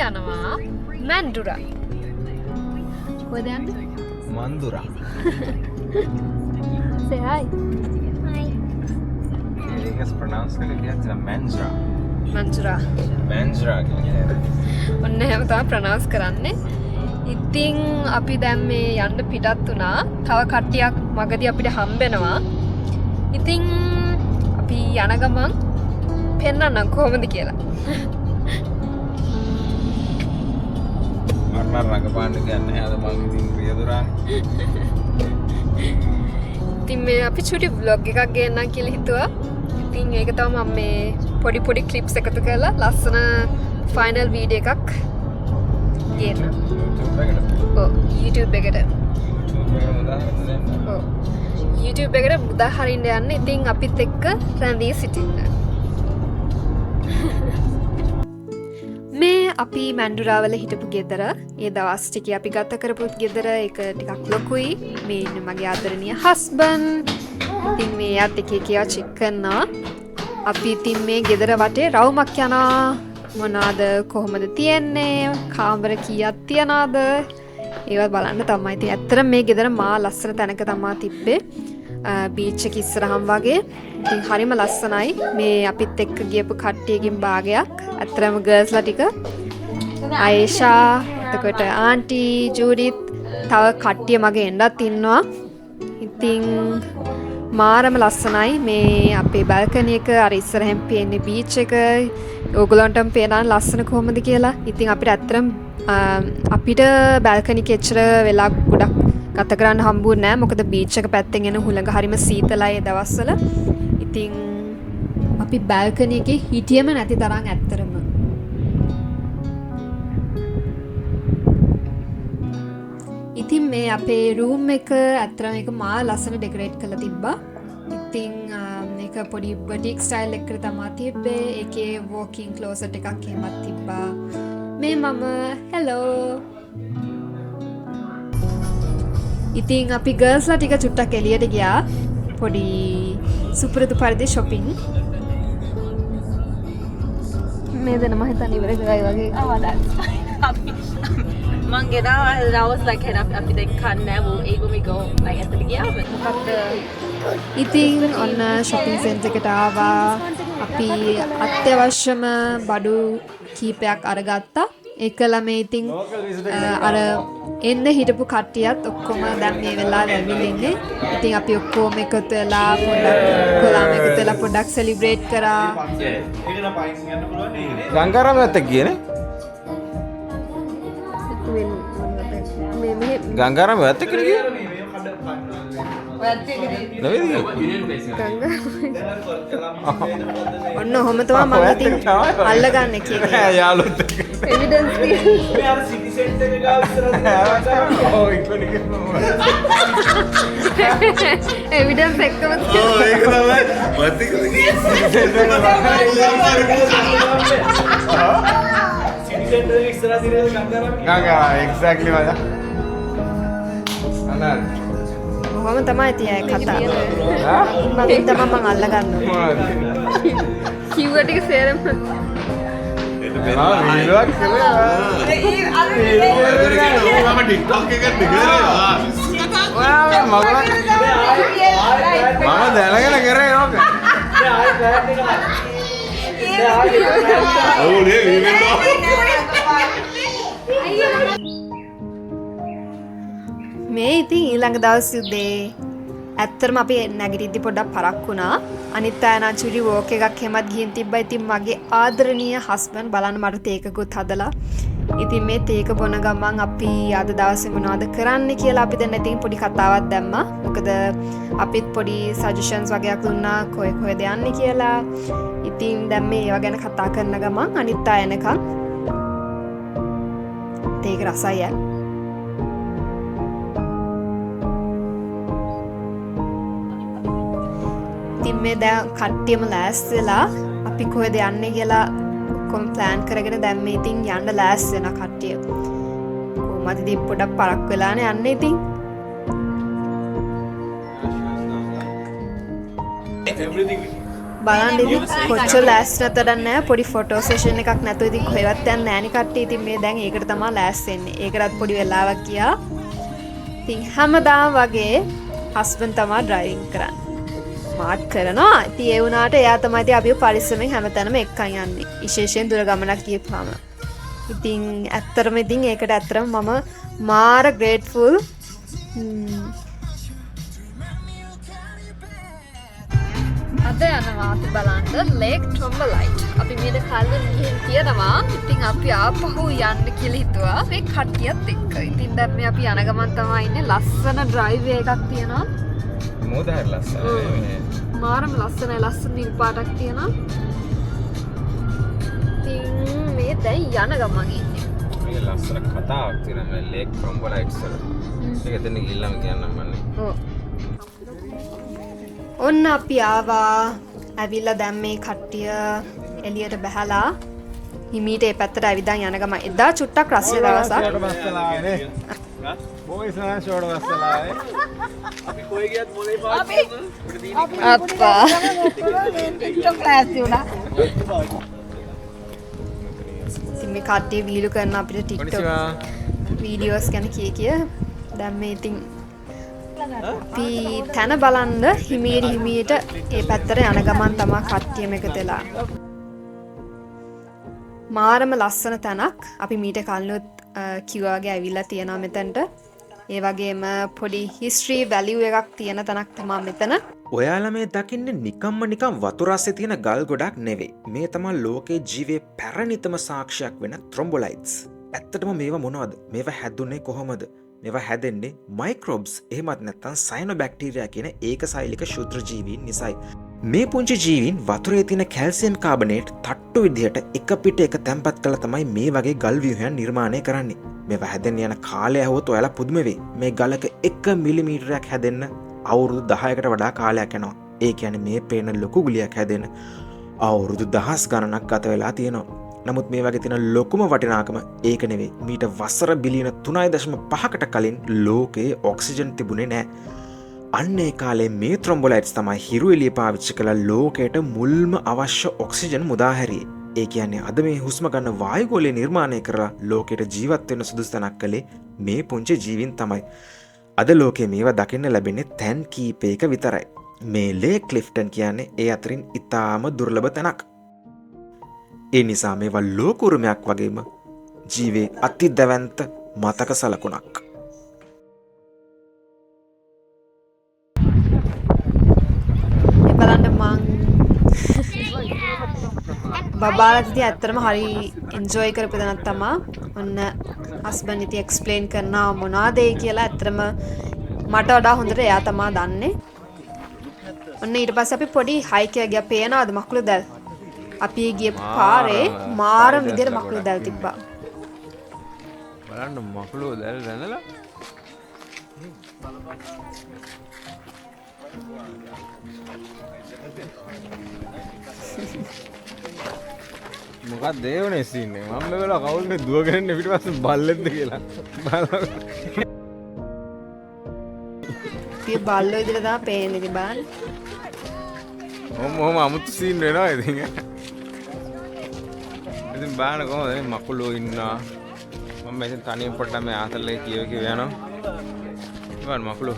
යනවා මැන්ඩුරා. කොහෙද යන්නේ? මන්දුරා. Say hi. ඒකස් ප්‍රොනවුන්ස් කරලා කියන්න මන්ජරා. මන්ජුරා. මන්ජරා කියන්නේ. ඔන්න එහෙම තමයි ප්‍රොනවුන්ස් කරන්නේ. ඉතින් අපි දැන් මේ යන්න පිටත් වුණා. තව කට්ටියක් මගදී අපිට හම්බෙනවා. ඉතින් අපි යන ගමන් පෙන්නන්නම් කොහොමද කියලා. මරණ රඟපාන්න කියන්නේ අද මම ඉතින් රියදුරානේ. ඉතින් මේ අපි චුටි vlog එකක් ගේන්නම් කියලා හිතුවා. ඉතින් ඒක තමයි මම මේ පොඩි clips එකතු කරලා ලස්සන final video එකක් ගේන්න. YouTube එකට. YouTube එකට මුදා හරින්න යන්න. ඉතින් අපිත් එක්ක රැඳී සිටින්න. මේ අපි මැන්ඩුරාවල හිටපු ගෙදර. ඒ දවස් ටිකේ අපි ගත කරපු ගෙදර ඒක ටිකක් ලොකුයි. මේ ඉන්නේ මගේ ආදරණීය හස්බන්ඩ්. ඉතින් මේ යාත් එක එකව චෙක් කරනවා. අපි ඉතින් මේ ගෙදර වටේ රවුමක් යනවා. මොනවාද කොහොමද තියන්නේ? කාමර කීයක් තියනවාද? ඒවත් බලන්න තමයි. ඉතින් ඇත්තටම මේ ගෙදර මා ලස්සන තැනක තමයි තිබ්බේ. බීච් එක ඉස්සරහම වගේ. ඉතින් හරිම ලස්සනයි. මේ අපිත් එක්ක ගියපු කට්ටියකින් භාගයක්. ඇත්තටම ගර්ල්ස්ලා ටික. ආයේෂා, එතකොට ආන්ටි, ජූඩිත්, තව කට්ටිය මගේ එන්නත් ඉන්නවා. ඉතින් මාරම ලස්සනයි. මේ අපේ බල්කනි එක අර ඉස්සරහෙන් පේන්නේ බීච් එක. ඕගොල්ලන්ටම පේනවා ලස්සන කොහොමද කියලා. ඉතින් අපිට ඇත්තටම අපිට බල්කනි කෙච්චර වෙලා ගොඩක් ගත කරන්න හම්බුනේ නැහැ. මොකද බීච් එක පැත්තෙන් එන හුළඟ හරිම සීතලයි ඒ දවස්වල. ඉතින් අපි බල්කනි එකේ හිටියෙම නැති තරම් ඇත්තටම. ඉතින් මේ අපේ රූම් එක ඇත්තටම එක මා ලස්සන ඩෙකොරේට් කරලා තිබ්බා. ඉතින් මේක පොඩි බටික් ස්ටයිල් එකකට තමයි තිබ්බේ. ඒකේ වෝකින් ක්ලෝසට් එකක් එහෙමත් තිබ්බා. මේ මම හෙලෝ. ඉතින් අපි ගර්ල්ස්ලා ටික චුට්ටක් එළියට ගියා. පොඩි සුපුරුදු පරිදි shopping. මේ දෙන මම හිතන්නේ ඉවර කරයි වගේ. මං ගෙනාවා I was like අපි දැන් කන්නේ නැහැ ඒගොම go like ඇත්තට ගියාම මොකක්ද ඉතින් ඔන්න shopping center එකට ආවා. අපි අත්‍යවශ්‍යම බඩු කීපයක් අරගත්තා. ඒකලා මේ ඉතින් අර එන්න හිටපු කට්ටියත් ඔක්කොම දැන් මේ වෙලාවේ ඇවිල්ලා ඉන්නේ. ඉතින් අපි ඔක්කොම එකතු වෙලා පොඩ්ඩක් සෙලිබ්‍රේට් කරා. ගංගාරාම නැත්තේ කියන්නේ? ගංගාරාම නැත්තේ කියන්නේ? ඔන්න ඔහොම තමයි මම ඉතින් අල්ලගන්න එකේ. යාළුවොත් එක්ක. එවිඩන්ස් මේ අර සිටි සෙන්ටර් එක ගාව ඉස්සරහට ඔව් ඉක්කොනික. එවිඩන්ස් එක්කම ඔව් ඒක තමයි. මත් එක්ක සිටි සෙන්ටර් එක ඉස්සරහ දිරේ ගංගාරාම ගංගා එක්සැක්ට්ලි මචං. අනල්. ඔහොම තමයි තියයි කතා. හා? මම තමයි මම අල්ලගන්නවා. කිව්ව ටික සේරම මම වීඩියෝක් කරලා මම TikTok එකකට දිගරේවා. ඔයා මම දැනගෙන කරේ ඕක. ඔව් නේ වීඩියෝ. මේ ඉතින් ඊළඟ දවස් උදේ ඇත්තටම අපි නැගිටිද්දි පොඩ්ඩක් පරක් වුණා. අනිත් අය නම් චුටි වෝක් එකක් හැමත් ගිහින් තිබ්බා. ඉතින් මගේ ආදරණීය හස්බන්ඩ් බලන්න මට තේකකුත් හදලා. ඉතින් මේ තේක බොන ගමන් අපි අද දවසේ මොනවද කරන්න කියලා අපි දැන් ඉතින් පොඩි කතාවක් දැම්මා. මොකද අපිත් පොඩි සජෙෂන්ස් වගේක් දුන්නා කොහෙද යන්නේ කියලා. ඉතින් දැන් මේ ඒවා ගැන කතා කරන ගමන් අනිත් අය එනකන් තේක රසයි ඈ. ඉතින් මේ දැන් කට්ටියම ලෑස්ති වෙලා අපි කොහෙද යන්නේ කියලා ඔක්කොම ප්ලෑන් කරගෙන දැන් මේ ඉතින් යන්න ලෑස්ති වෙන කට්ටිය. කොහොමද ඉතින් පොඩක් පරක් වෙලානේ යන්නේ ඉතින්. everything බලන්න ඉතින් කොච්චර ලෑස්ති නැතද නැහැ පොඩි ෆොටෝ සෙෂන් එකක් නැතුව ඉතින් කොහෙවත් යන්නේ නැහැ නේ කට්ටිය. ඉතින් මේ දැන් ඒකට තමයි ලෑස්ති වෙන්නේ. ඒකටත් පොඩි වෙලාවක් ගියා. ඉතින් හැමදාම වගේ හස්බන්ඩ් තමයි ඩ්‍රයිවිං කරන්නේ. ස්මාර්ට් කරනවා. ඉතින් ඒ වුණාට එයා තමයි ඉතින් අපිව පරිස්සමෙන් හැමතැනම එක්කන් යන්නේ. විශේෂයෙන් දුර ගමනක් ගියපුවාම. ඉතින් ඇත්තටම ඉතින් ඒකට ඇත්තටම මම මාර ග්‍රේට්ෆුල්. අද යනවා අපි බලන්න ලේක් ට්‍රොම්බලයිට්. අපි මේක කලින් ගිහින් තියෙනවා. ඉතින් අපි ආපහු යන්න කියලා හිතුවා මේ කට්ටියත් එක්ක. ඉතින් දැන් මේ අපි යන ගමන් තමයි ඉන්නේ. ලස්සන ඩ්‍රයිව් එකක් තියෙනවා. මොදාර ලස්සනයි. මාරම ලස්සනයි. ලස්සන නිල් පාටක් තියෙනවා. ඉතින් මේ දැන් යන ගමන් ඉන්නේ. මේ ලස්සන කතාවක් තියෙනවා මේ ලේක් ට්‍රොම්බලයිට්ස් වල. ඒක එතන ගිහිල්ලාම කියන්නම් මන්නේ. ඔව්. ඔන්න අපි ආවා. ඇවිල්ලා දැන් මේ කට්ටිය එළියට බහලා හිමීට ඒ පැත්තට ඇවිදන් යන ගම. එදා චුට්ටක් රස්නේ දවසක්. බොයිස් නා ෂෝඩ වස්සලාවේ. අපි කොයි ගියත් මොලේ පාත් අප්පා. TikTok class තියුණා. ඉතින් මේ කට්ටිය වීඩියෝ කරන අපිට TikTok වීඩියෝස් ගැන කිය දැන් මේ ඉතින් අපි තන බලන්න හිමීට ඒ පැත්තට යන ගමන් තමයි කට්ටියම එකතු වෙලා. මාරම ලස්සන තැනක්. අපි මීට කලිනුත් කිව්වාගේ ඇවිල්ලා තියෙනවා මෙතනට. ඒ වගේම පොඩි හිස්ටරි වැලියු එකක් තියෙන තැනක් තමයි මෙතන. ඔයාලා මේ දකින්නේ නිකම්ම නිකම් වතුර රස්සේ තියෙන ගල් ගොඩක් නෙවෙයි. මේ තමයි ලෝකේ ජීවේ පැරණිතම සාක්ෂියක් වෙන ත්‍රොම්බොලයිට්ස්. ඇත්තටම මේවා මොනවද? මේවා හැදුනේ කොහොමද? මේවා හැදෙන්නේ මයික්‍රෝබ්ස් එහෙමත් නැත්නම් සයනොබැක්ටීරියා කියන ඒකසෛලික ශුද්‍ර ජීවීන් නිසායි. මේ පුංචි ජීවීන් වතුරේ තියෙන කැල්සියම් කාබනේට් තට්ටු විදිහට එක පිට එක තැම්පත් කරලා තමයි මේ වගේ ගල් ව්‍යුහයන් නිර්මාණය කරන්නේ. මේවා හැදෙන්න යන කාලය ඇහුවොත් ඔයාලා පුදුම වෙයි. මේ ගලක 1 මිලිමීටරයක් හැදෙන්න අවුරුදු 10කට වඩා කාලයක් යනවා. ඒ කියන්නේ මේ පේන ලොකු ගුලියක් හැදෙන්න අවුරුදු 10 ගණනක් ගත වෙලා තියෙනවා. නමුත් මේ වගේ තියෙන ලොකුම වටිනාකම ඒක නෙවෙයි. මීට වසර බිලියන 3.5කට කලින් ලෝකයේ ඔක්සිජන් තිබුණේ නැහැ. අන්න ඒ කාලේ මේ ත්‍රොම්බොලයිට්ස් තමයි හිරු එළිය පාවිච්චි කළ ලෝකයට මුල්ම අවශ්‍ය ඔක්සිජන් මුදා හැරියේ. ඒ කියන්නේ අද මේ හුස්ම ගන්න වායුගෝලය නිර්මාණය කරලා ලෝකයට ජීවත් වෙන්න සුදුසු තැනක් කළේ මේ පුංචි ජීවීන් තමයි. අද ලෝකයේ මේවා දකින්න ලැබෙන්නේ තැන් කීපයක විතරයි. මේ ලේක් ක්ලිෆ්ටන් කියන්නේ ඒ අතරින් ඉතාම දුර්ලභ තැනක්. ඒ නිසා මේවා ලෝක උරුමයක් වගේම ජීවේ අති දැවැන්ත මතක සලකුණක්. බලන්න මං බබාලා ඉතින් ඇත්තටම හරි එන්ජොයි කරපු දණක් තමයි. ඔන්න හස්බන්ඩ් ඉතින් එක්ස්ප්ලেইন කරනවා මොනවද ඒ කියලා. ඇත්තටම මට වඩා හොඳට එයා තමයි දන්නේ. ඔන්න ඊට පස්සේ අපි පොඩි හයික් එකක් ගියා. පේනවද මකුළු දැල්? අපි ගිය පාරේ මාරම විදියට මකුළු දැල් තිබ්බා. බලන්න මකුළු දැල් දැනලා මොකක්ද දේවනේ සින්නේ මම මේවල කවුල් මේ දුවගෙන ඉන්න පිටිපස්සේ බල්ලෙක්ද කියලා බලන්න. අපි බල්ලෝ ඉදිරිය තමයි පේන්නේ ඉතින් බලන්න. මොහොම අමුතු සීන් වෙනවා ඉතින්. ඉතින් බලන්න කොහොමද මේ මකුළු ඉන්නවා. මම මෙතන තනියෙන් පොඩ්ඩක් මේ ආතල්ලේ කියව යනවා. බලන්න මකුළු.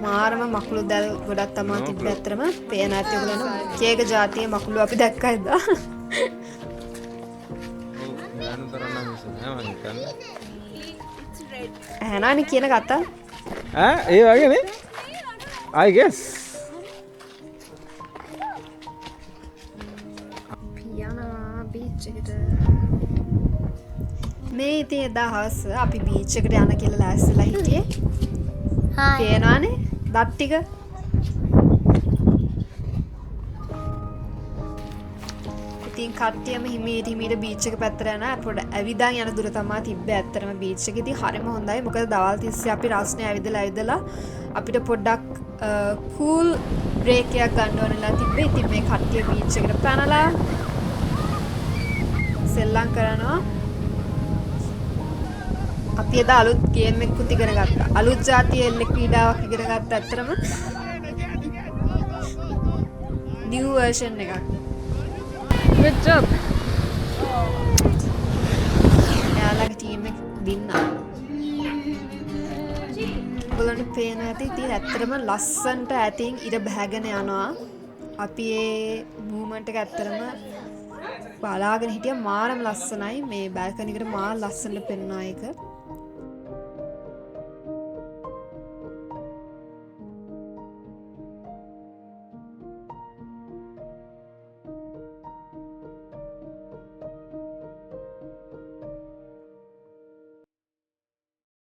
මාරම මකුළු දැල් ගොඩක් තමයි තිබ්බ. ඇත්තටම පේන ඇති ඔයගොල්ලෝ කේක જાතියේ මකුළු අපි දැක්කා එදා. ඇහනානි කියන කතා. ඒ වගේනේ. I guess. පියානා බීච් එකට. මේ ඉතින් එදා හවස අපි බීච් එකට යන කියලා ලෑස්තිලා හිටියේ. පේනවානේ දත් ටික. ඉතින් කට්ටියම හිමීට බීච් එක පැත්තට යන පොඩ ඇවිදන් යන දුර තමයි තිබ්බේ. ඇත්තටම බීච් එක ඉතින් හරිම හොඳයි. මොකද දවල් තිස්සේ අපි රස්නේ ඇවිදලා අපිට පොඩ්ඩක් කූල් බ්‍රේක් එකක් ගන්න ඕනලා තිබ්බේ. ඉතින් මේ කට්ටිය බීච් එකට පැනලා සෙල්ලම් කරනවා. අපි එදා අලුත් ගේම් එකකුත් ඉගෙන ගත්තා. අලුත් ජාතියේ එල්ලෙක් ක්‍රීඩාවක් ඉගෙන ගත්තා. ඇත්තටම new version එකක්. Good job. එයාලගේ ටීම් එක දින්නා. ඔයගොල්ලන්ට පේනවා ඇති ඉතින් ඇත්තටම ලස්සන්ට ඇතින් ඉර බහගෙන යනවා. අපි ඒ මූවමන්ට් එක ඇත්තටම බලාගෙන හිටියා මාරම ලස්සනයි. මේ බල්කනි එකට මාර ලස්සනට පෙන්වනවා ඒක.